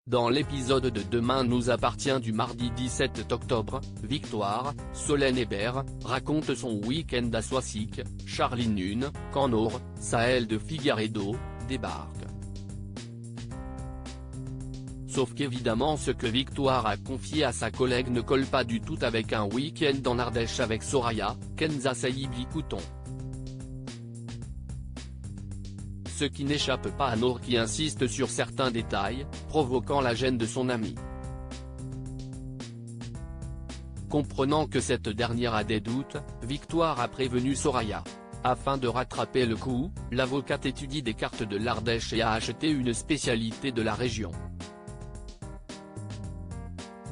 Dans l'épisode de Demain nous appartient du mardi 17 octobre, Victoire, Solène Hébert, raconte son week-end à Soissy, Charline Nune, quand Nord, Sahel de Figueiredo, débarque. Sauf qu'évidemment ce que Victoire a confié à sa collègue ne colle pas du tout avec un week-end en Ardèche avec Soraya, Kenza Sayibi Couton. Ce qui n'échappe pas à Nour qui insiste sur certains détails, provoquant la gêne de son amie. Comprenant que cette dernière a des doutes, Victoire a prévenu Soraya. Afin de rattraper le coup, l'avocate étudie des cartes de l'Ardèche et a acheté une spécialité de la région.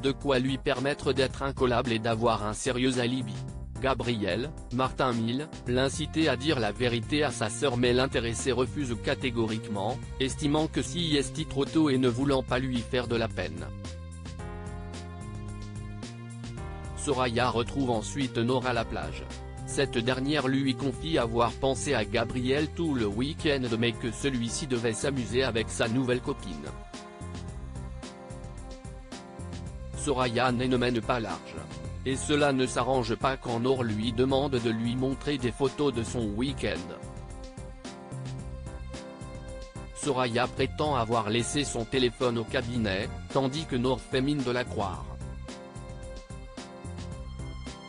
De quoi lui permettre d'être incollable et d'avoir un sérieux alibi. Gabriel, Martin Mille, l'incitait à dire la vérité à sa sœur mais l'intéressé refuse catégoriquement, estimant que si est trop tôt et ne voulant pas lui faire de la peine. Soraya retrouve ensuite Nord à la plage. Cette dernière lui confie avoir pensé à Gabriel tout le week-end mais que celui-ci devait s'amuser avec sa nouvelle copine. Soraya ne mène pas large. Et cela ne s'arrange pas quand Nord lui demande de lui montrer des photos de son week-end. Soraya prétend avoir laissé son téléphone au cabinet, tandis que Nord fait mine de la croire.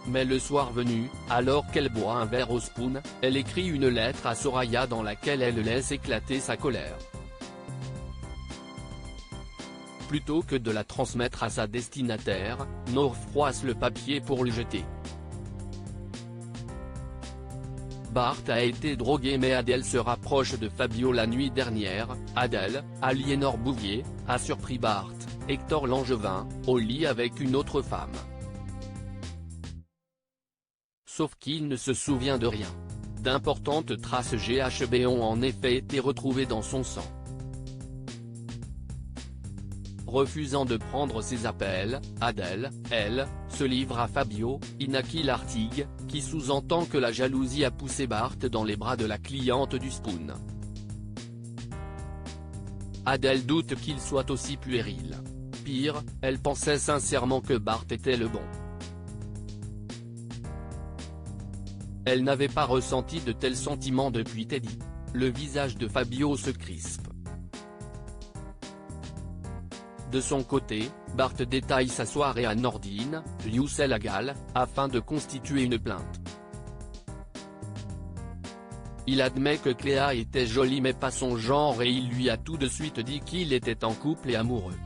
Mais le soir venu, alors qu'elle boit un verre au spoon, elle écrit une lettre à Soraya dans laquelle elle laisse éclater sa colère. Plutôt que de la transmettre à sa destinataire, Nord froisse le papier pour le jeter. Bart a été drogué mais Adèle se rapproche de Fabio la nuit dernière. Adèle, Aliénor Bouvier, a surpris Bart, Hector Langevin, au lit avec une autre femme. Sauf qu'il ne se souvient de rien. D'importantes traces GHB ont en effet été retrouvées dans son sang. Refusant de prendre ses appels, Adèle, elle, se livre à Fabio, Inaki Lartigue, qui sous-entend que la jalousie a poussé Bart dans les bras de la cliente du Spoon. Adèle doute qu'il soit aussi puéril. Pire, elle pensait sincèrement que Bart était le bon. Elle n'avait pas ressenti de tels sentiments depuis Teddy. Le visage de Fabio se crispe. De son côté, Bart détaille sa soirée à Nordine, Lius-el-Agal, afin de constituer une plainte. Il admet que Cléa était jolie mais pas son genre et il lui a tout de suite dit qu'il était en couple et amoureux.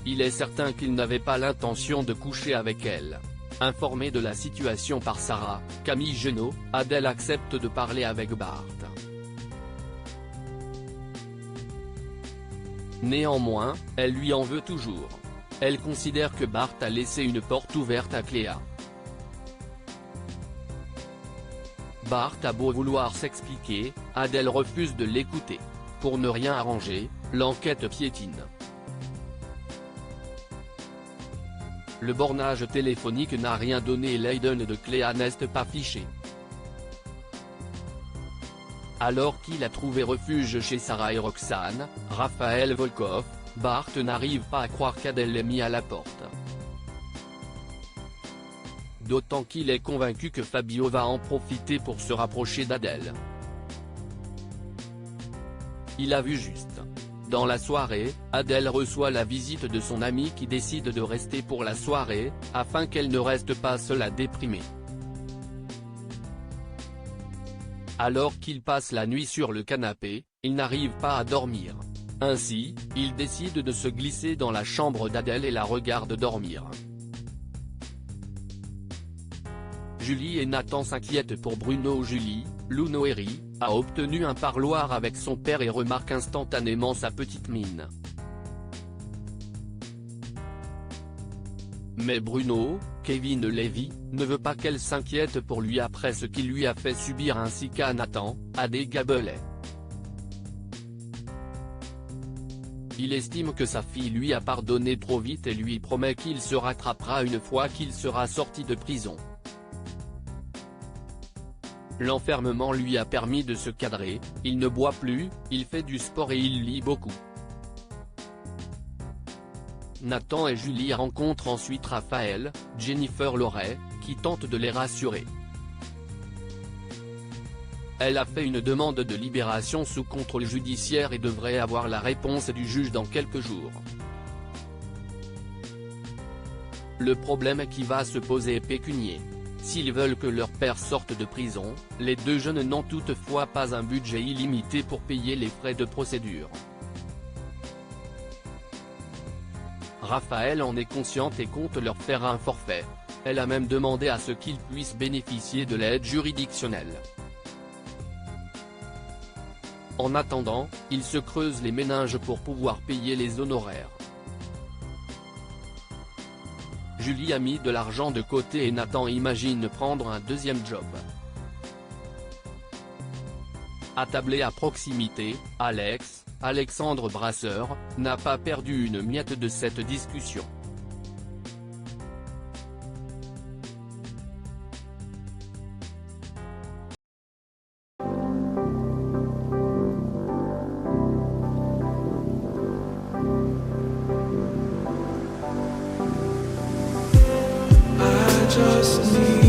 Il est certain qu'il n'avait pas l'intention de coucher avec elle. Informée de la situation par Sarah, Camille Genot, Adèle accepte de parler avec Bart. Néanmoins, elle lui en veut toujours. Elle considère que Bart a laissé une porte ouverte à Cléa. Bart a beau vouloir s'expliquer, Adèle refuse de l'écouter. Pour ne rien arranger, l'enquête piétine. Le bornage téléphonique n'a rien donné et l'Aiden de Cléa n'est pas fiché. Alors qu'il a trouvé refuge chez Sarah et Roxane, Raphaël Volkov, Bart n'arrive pas à croire qu'Adèle l'ait mis à la porte. D'autant qu'il est convaincu que Fabio va en profiter pour se rapprocher d'Adèle. Il a vu juste. Dans la soirée, Adèle reçoit la visite de son amie qui décide de rester pour la soirée, afin qu'elle ne reste pas seule à déprimer. Alors qu'il passe la nuit sur le canapé, il n'arrive pas à dormir. Ainsi, il décide de se glisser dans la chambre d'Adèle et la regarde dormir. Julie et Nathan s'inquiètent pour Bruno. Julie, Lou Noéry, a obtenu un parloir avec son père et remarque instantanément sa petite mine. Mais Bruno, Kevin Levy, ne veut pas qu'elle s'inquiète pour lui après ce qu'il lui a fait subir ainsi qu'à Nathan, Adé Gabelet. Il estime que sa fille lui a pardonné trop vite et lui promet qu'il se rattrapera une fois qu'il sera sorti de prison. L'enfermement lui a permis de se cadrer, il ne boit plus, il fait du sport et il lit beaucoup. Nathan et Julie rencontrent ensuite Raphaël, Jennifer Loret, qui tente de les rassurer. Elle a fait une demande de libération sous contrôle judiciaire et devrait avoir la réponse du juge dans quelques jours. Le problème qui va se poser est pécunier. S'ils veulent que leur père sorte de prison, les deux jeunes n'ont toutefois pas un budget illimité pour payer les frais de procédure. Raphaël en est consciente et compte leur faire un forfait. Elle a même demandé à ce qu'ils puissent bénéficier de l'aide juridictionnelle. En attendant, il se creuse les méninges pour pouvoir payer les honoraires. Julie a mis de l'argent de côté et Nathan imagine prendre un deuxième job. Attablé à proximité, Alexandre Brasseur, n'a pas perdu une miette de cette discussion. Just need